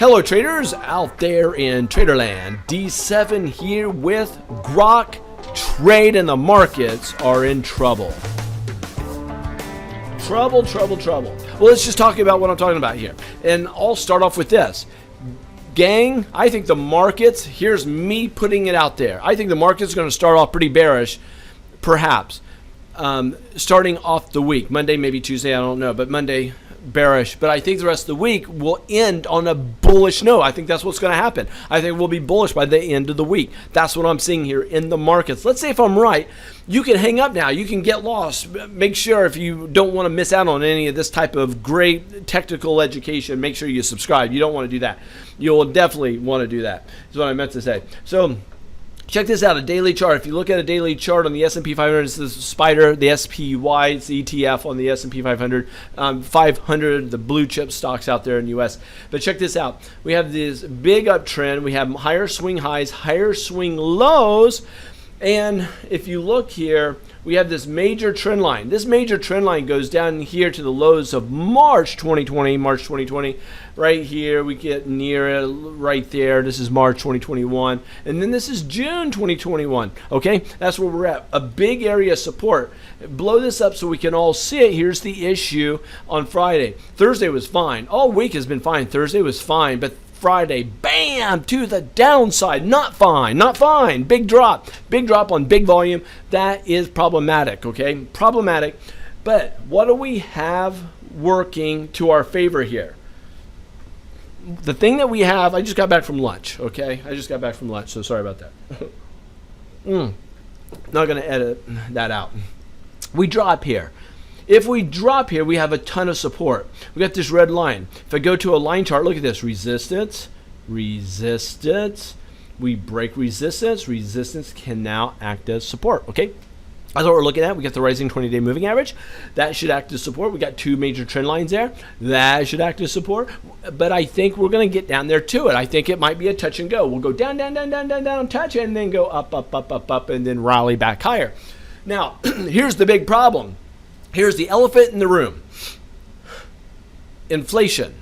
Hello traders out there in Traderland. D7 here with Grok. Trade and the markets are in trouble. Trouble. Well, let's just talk about what I'm talking about here. And I'll start off with this. Gang, I think the markets, here's me putting it out there. I think the market's going to start off pretty bearish, perhaps. Starting off the week. Monday, maybe Tuesday, I don't know. But Monday, bearish. But I think the rest of the week will end on a bullish note. I think that's what's going to happen. I think we'll be bullish by the end of the week. That's what I'm seeing here in the markets. Let's say if I'm right, you can hang up now. You can get lost. Make sure if you don't want to miss out on any of this type of great technical education, make sure you subscribe. You don't want to do that. You'll definitely want to do that, is what I meant to say. So check this out, a daily chart. If you look at a daily chart on the S&P 500, it's the spider, the SPY, it's the ETF on the S&P 500, 500, the blue chip stocks out there in the U.S. But check this out. We have this big uptrend. We have higher swing highs, higher swing lows. And if you look here, we have this major trend line. This major trend line goes down here to the lows of March 2020. Right here, we get near it right there. This is March 2021. And then this is June 2021. Okay, that's where we're at. A big area of support. Blow this up so we can all see it. Here's the issue on Friday. Thursday was fine. All week has been fine. Thursday was fine, but Friday, bam, to the downside. Not fine. Big drop on big volume. That is problematic, okay? Problematic. But what do we have working to our favor here? The thing that we have, I just got back from lunch, okay? So sorry about that. Not going to edit that out. We drop here. If we drop here, we have a ton of support. We got this red line. If I go to a line chart, look at this. Resistance. We break resistance. Resistance can now act as support, okay? That's what we're looking at. We got the rising 20-day moving average. That should act as support. We got two major trend lines there. That should act as support. But I think we're going to get down there to it. I think it might be a touch and go. We'll go down, touch, and then go up, and then rally back higher. Now, here's the big problem. Here's the elephant in the room. Inflation.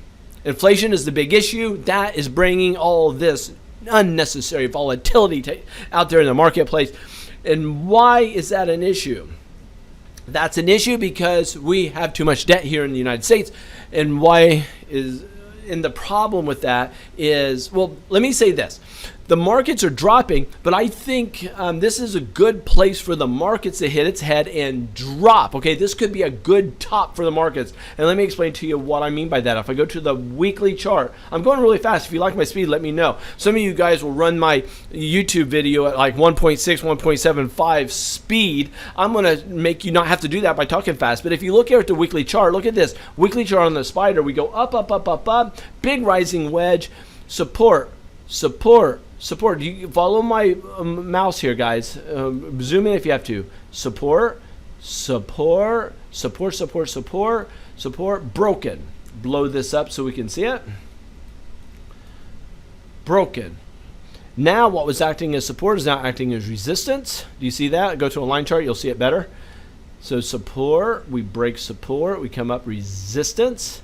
Inflation is the big issue. That is bringing all this unnecessary volatility out there in the marketplace. And why is that an issue? That's an issue because we have too much debt here in the United States. And the problem with that is, well, let me say this. The markets are dropping, but I think this is a good place for the markets to hit its head and drop. Okay, this could be a good top for the markets. And let me explain to you what I mean by that. If I go to the weekly chart, I'm going really fast. If you like my speed, let me know. Some of you guys will run my YouTube video at like 1.6, 1.75 speed. I'm going to make you not have to do that by talking fast. But if you look here at the weekly chart, look at this. Weekly chart on the spider, we go up. Big rising wedge, support. You follow my mouse here, guys. Zoom in if you have to. Support. Broken. Blow this up so we can see it. Broken. Now what was acting as support is now acting as resistance. Do you see that? Go to a line chart, you'll see it better. So support, we break support, we come up resistance.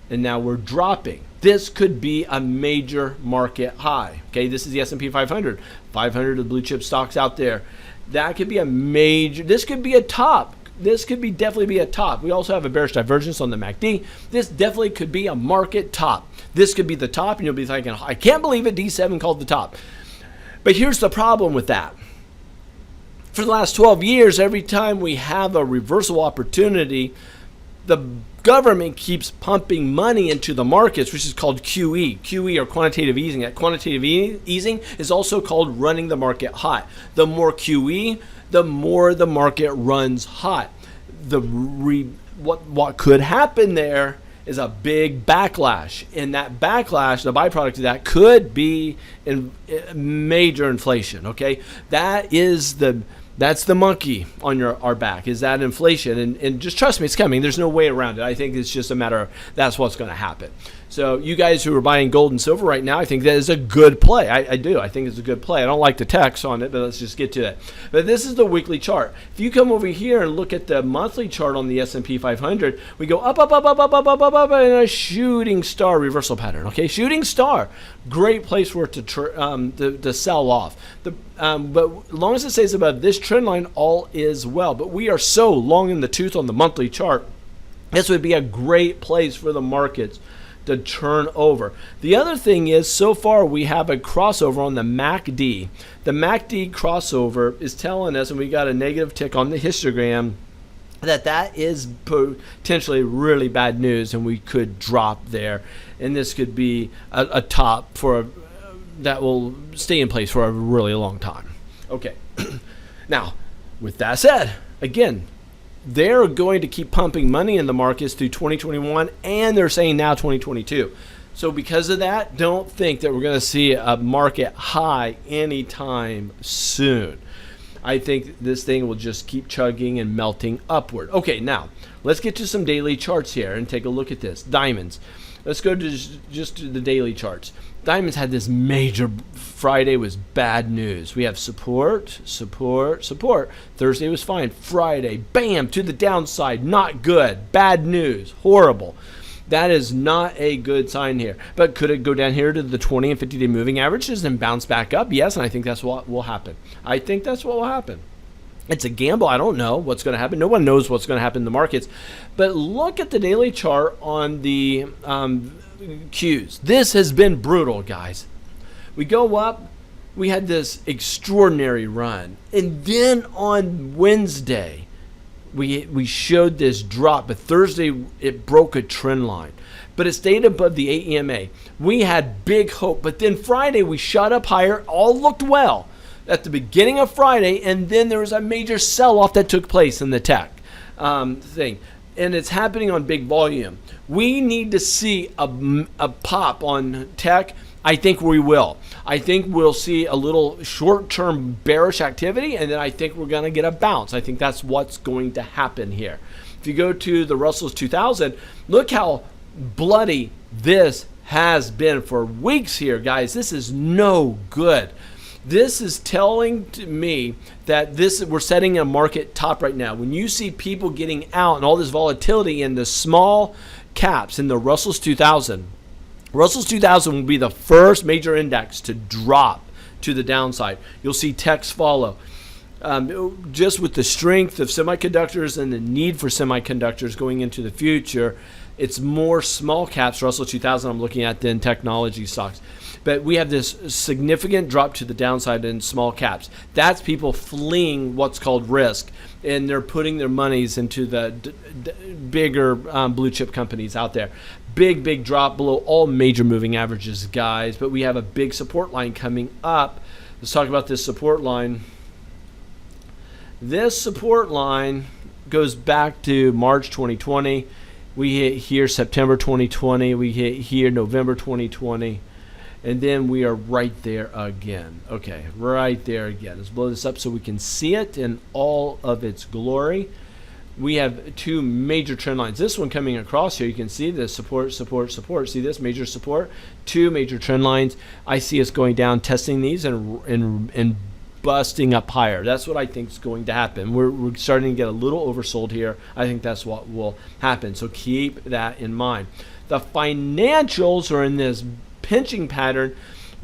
And now we're dropping. This could be a major market high. Okay, this is the S&P 500. 500 of the blue chip stocks out there. That could be a major, this could be a top. This could definitely be a top. We also have a bearish divergence on the MACD. This definitely could be a market top. This could be the top, and you'll be thinking, I can't believe it, D7 called the top. But here's the problem with that. For the last 12 years, every time we have a reversal opportunity, the government keeps pumping money into the markets, which is called QE. QE, or quantitative easing. That quantitative easing is also called running the market hot. The more QE, the more the market runs hot. What could happen there is a big backlash. And that backlash, the byproduct of that, could be major inflation. Okay, that's the monkey on our back, is that inflation. And just trust me, it's coming. There's no way around it. I think it's just a matter of that's what's going to happen. So you guys who are buying gold and silver right now, I think that is a good play. I do. I think it's a good play. I don't like the text on it, but let's just get to it. But this is the weekly chart. If you come over here and look at the monthly chart on the S&P 500, we go up, up, up, up, up, up, up, up, up, and a shooting star reversal pattern. Okay, shooting star, great place for it to sell off. But as long as it stays above this trend line, all is well. But we are so long in the tooth on the monthly chart. This would be a great place for the markets to turn over. The other thing is, so far we have a crossover on the MACD. The MACD crossover is telling us, and we got a negative tick on the histogram, that is potentially really bad news, and we could drop there. And this could be a top that will stay in place for a really long time. Okay. Now, with that said, again, they're going to keep pumping money in the markets through 2021, and they're saying now 2022. So because of that, don't think that we're going to see a market high anytime soon. I think this thing will just keep chugging and melting upward. Okay, now let's get to some daily charts here and take a look at this. Diamonds. Let's go to just to the daily charts. Diamonds had this major Friday was bad news. We have support, support, support. Thursday was fine. Friday, bam, to the downside. Not good. Bad news. Horrible. That is not a good sign here. But could it go down here to the 20 and 50-day moving averages and bounce back up? Yes, and I think that's what will happen. I think that's what will happen. It's a gamble. I don't know what's going to happen. No one knows what's going to happen in the markets. But look at the daily chart on the Qs. This has been brutal, guys. We go up. We had this extraordinary run. And then on Wednesday, we showed this drop. But Thursday, it broke a trend line. But it stayed above the AEMA. We had big hope. But then Friday, we shot up higher. All looked well at the beginning of Friday, and then there was a major sell-off that took place in the tech thing, and it's happening on big volume. We need to see a pop on tech. I think we will. I think we'll see a little short-term bearish activity, and then I think we're going to get a bounce. I think that's what's going to happen here. If you go to the Russell's 2000, look how bloody this has been for weeks here, guys. This is no good. This is telling to me that we're setting a market top right now. When you see people getting out and all this volatility in the small caps in the Russell's 2000, Russell's 2000 will be the first major index to drop to the downside. You'll see techs follow. Just with the strength of semiconductors and the need for semiconductors going into the future, it's more small caps, Russell 2000 I'm looking at, than technology stocks. But we have this significant drop to the downside in small caps. That's people fleeing what's called risk, and they're putting their monies into the bigger blue chip companies out there. Big drop below all major moving averages, guys. But we have a big support line coming up. Let's talk about this support line. This support line goes back to March 2020. We hit here September 2020. We hit here November 2020. And then we are right there again. Okay, right there again. Let's blow this up so we can see it in all of its glory. We have two major trend lines. This one coming across here, you can see the support, support, support. See this major support? Two major trend lines. I see us going down, testing these, and busting up higher. That's what I think is going to happen. We're starting to get a little oversold here. I think that's what will happen. So keep that in mind. The financials are in this pinching pattern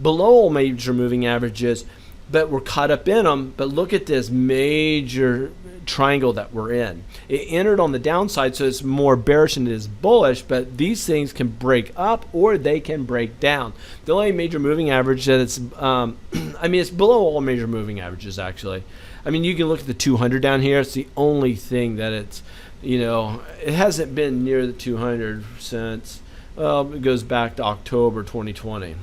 below all major moving averages, but we're caught up in them. But look at this major triangle that we're in. It entered on the downside, so it's more bearish than it is bullish, but these things can break up or they can break down. The only major moving average that it's it's below all major moving averages, actually. I mean, you can look at the 200 down here. It's the only thing that it's, it hasn't been near the 200 since, it goes back to October 2020.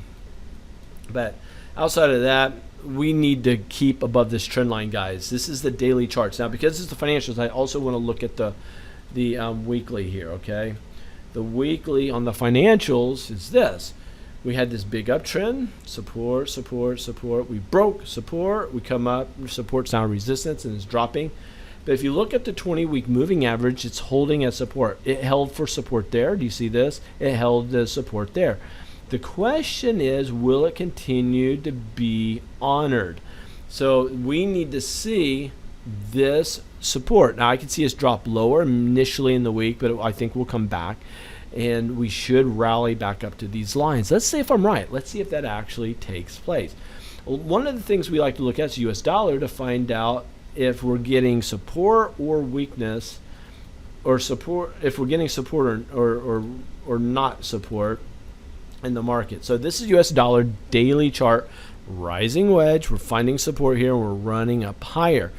But outside of that, we need to keep above this trend line, guys. This is the daily charts. Now, because it's the financials, I also want to look at the weekly here, okay? The weekly on the financials is this. We had this big uptrend, support, support, support. We broke support. We come up, support's now resistance, and it's dropping. But if you look at the 20-week moving average, it's holding as support. It held for support there. Do you see this? It held as support there. The question is, will it continue to be honored? So we need to see this support. Now I can see us drop lower initially in the week, but I think we'll come back and we should rally back up to these lines. Let's see if I'm right. Let's see if that actually takes place. One of the things we like to look at is US dollar to find out if we're getting support or weakness, or support, if we're getting support or not support in the market. So this is US dollar daily chart, rising wedge. We're finding support here and we're running up higher.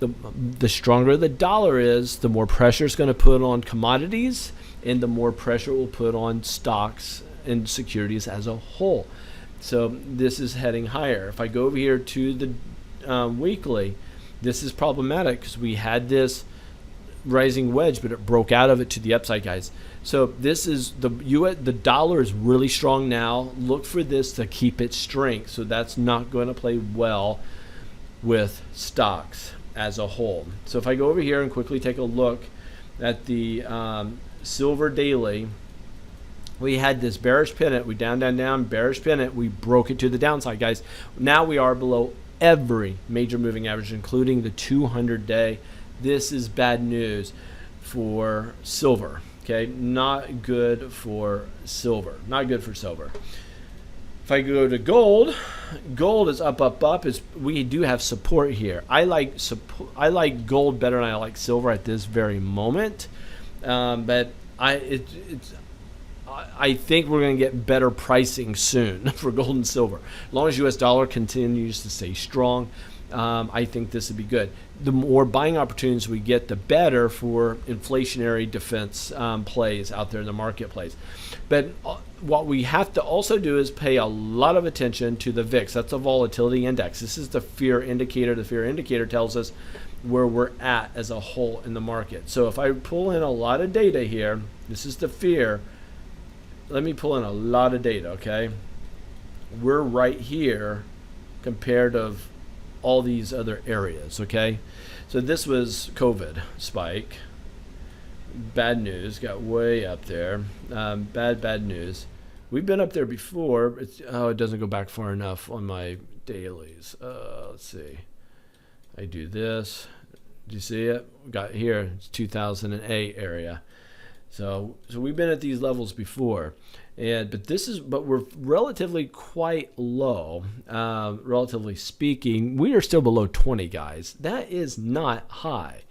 The stronger the dollar is, the more pressure it's going to put on commodities and the more pressure it will put on stocks and securities as a whole. So this is heading higher. If I go over here to the weekly, this is problematic because we had this rising wedge, but it broke out of it to the upside, guys. So this is the dollar is really strong now. Look for this to keep its strength. So that's not going to play well with stocks as a whole. So if I go over here and quickly take a look at the silver daily, we had this bearish pennant. We down, bearish pennant. We broke it to the downside, guys. Now we are below every major moving average, including the 200-day. This is bad news for silver. Okay, not good for silver. Not good for silver. If I go to gold, gold is up. We do have support here. I like gold better than I like silver at this very moment, but I think we're going to get better pricing soon for gold and silver. As long as US dollar continues to stay strong, I think this would be good. The more buying opportunities we get, the better for inflationary defense plays out there in the marketplace. But what we have to also do is pay a lot of attention to the VIX. That's a volatility index. This is the fear indicator. The fear indicator tells us where we're at as a whole in the market. So if I pull in a lot of data here, this is the fear. Let me pull in a lot of data, okay? We're right here compared to all these other areas, okay? So this was COVID spike. Bad news, got way up there. Bad news. We've been up there before. It doesn't go back far enough on my dailies. Let's see. I do this. Do you see it? We got here, it's 2008 area. So we've been at these levels before, but we're relatively quite low. Relatively speaking, we are still below 20, guys. That is not high.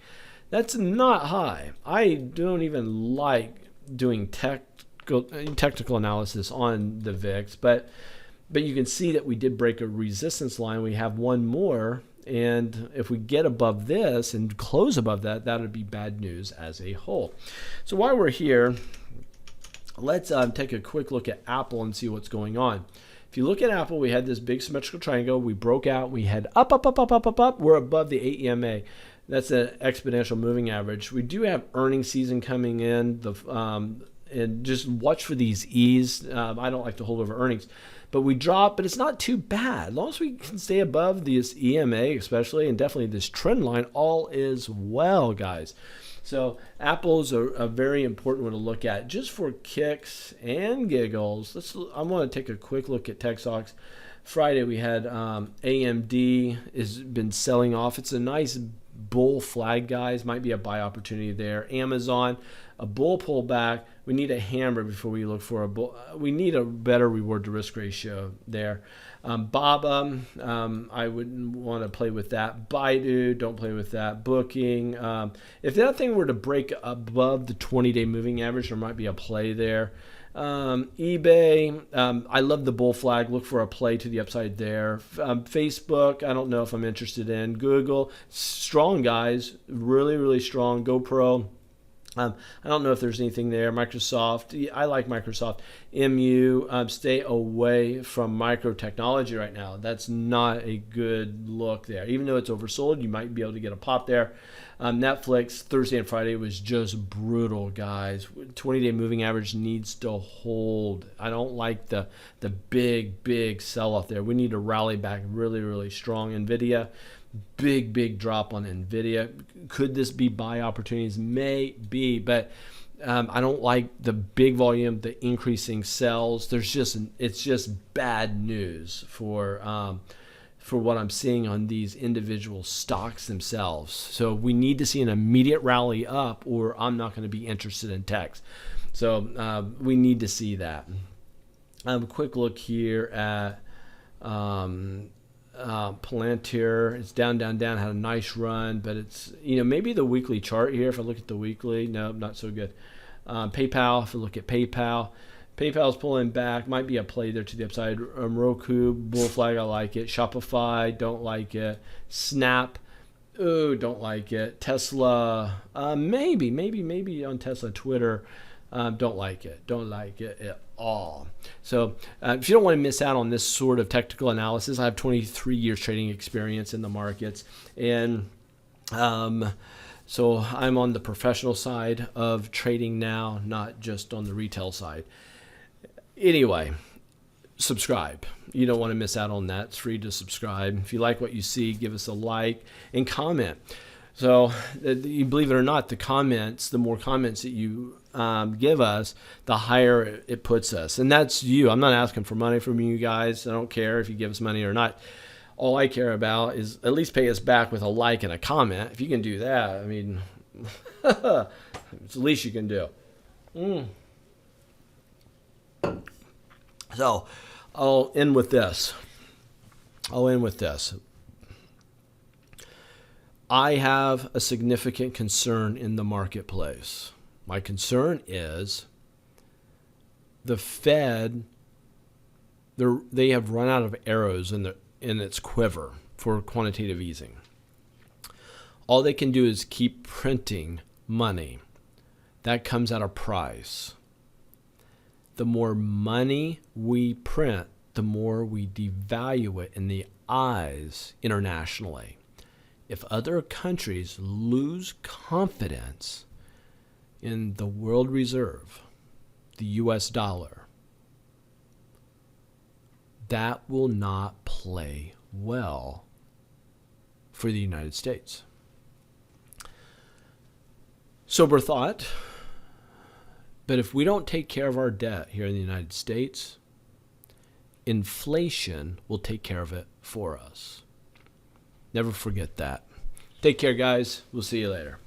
That's not high. I don't even like doing technical analysis on the VIX, but you can see that we did break a resistance line. We have one more. And if we get above this and close above that, that would be bad news as a whole. So while we're here, let's take a quick look at Apple and see what's going on. If you look at Apple, we had this big symmetrical triangle. We broke out. We had up. We're above the 8 EMA. That's an exponential moving average. We do have earnings season coming in. And just watch for these E's. I don't like to hold over earnings. But we drop, but it's not too bad. As long as we can stay above this EMA, especially, and definitely this trend line, all is well, guys. So Apple's a very important one to look at just for kicks and giggles. I want to take a quick look at tech stocks. Friday we had AMD has been selling off. It's a nice bull flag, guys. Might be a buy opportunity there. Amazon, a bull pullback. We need a hammer before we look for a bull. We need a better reward to risk ratio there. Baba, I wouldn't want to play with that. Baidu, don't play with that. Booking. If that thing were to break above the 20-day moving average, there might be a play there. eBay, I love the bull flag. Look for a play to the upside there. Facebook, I don't know if I'm interested in. Google, strong, guys. Really, really strong. GoPro. I don't know if there's anything there. Microsoft, I like Microsoft. MU, stay away from micro technology right now. That's not a good look there. Even though it's oversold, you might be able to get a pop there. Netflix, Thursday and Friday was just brutal, guys. 20-day moving average needs to hold. I don't like the big sell-off there. We need to rally back really, really strong. NVIDIA, big drop on NVIDIA. Could this be buy opportunities? Maybe, but I don't like the big volume, the increasing sells. It's just bad news for what I'm seeing on these individual stocks themselves. So we need to see an immediate rally up, or I'm not going to be interested in techs. So we need to see that. A quick look here at Palantir. It's down, had a nice run, but it's, maybe the weekly chart here. If I look at the weekly, no, not so good. PayPal, if I look at PayPal's pulling back, might be a play there to the upside. Roku, bull flag, I like it. Shopify, don't like it. Snap, ooh, don't like it. Tesla, maybe on Tesla. Twitter, don't like it at all. So if you don't want to miss out on this sort of technical analysis, I have 23 years trading experience in the markets, and so I'm on the professional side of trading now, not just on the retail side. Anyway, subscribe. You don't want to miss out on that. It's free to subscribe. If you like what you see, give us a like and comment. So you believe it or not, the more comments that you give us, the higher it puts us. And that's you. I'm not asking for money from you guys. I don't care if you give us money or not. All I care about is at least pay us back with a like and a comment. If you can do that, I mean, it's the least you can do. So I'll end with this. I have a significant concern in the marketplace. My concern is the Fed, they have run out of arrows in its quiver for quantitative easing. All they can do is keep printing money. That comes at a price. The more money we print, the more we devalue it in the eyes internationally. If other countries lose confidence in the world reserve, the US dollar, that will not play well for the United States. Sober thought, but if we don't take care of our debt here in the United States, inflation will take care of it for us. Never forget that. Take care, guys. We'll see you later.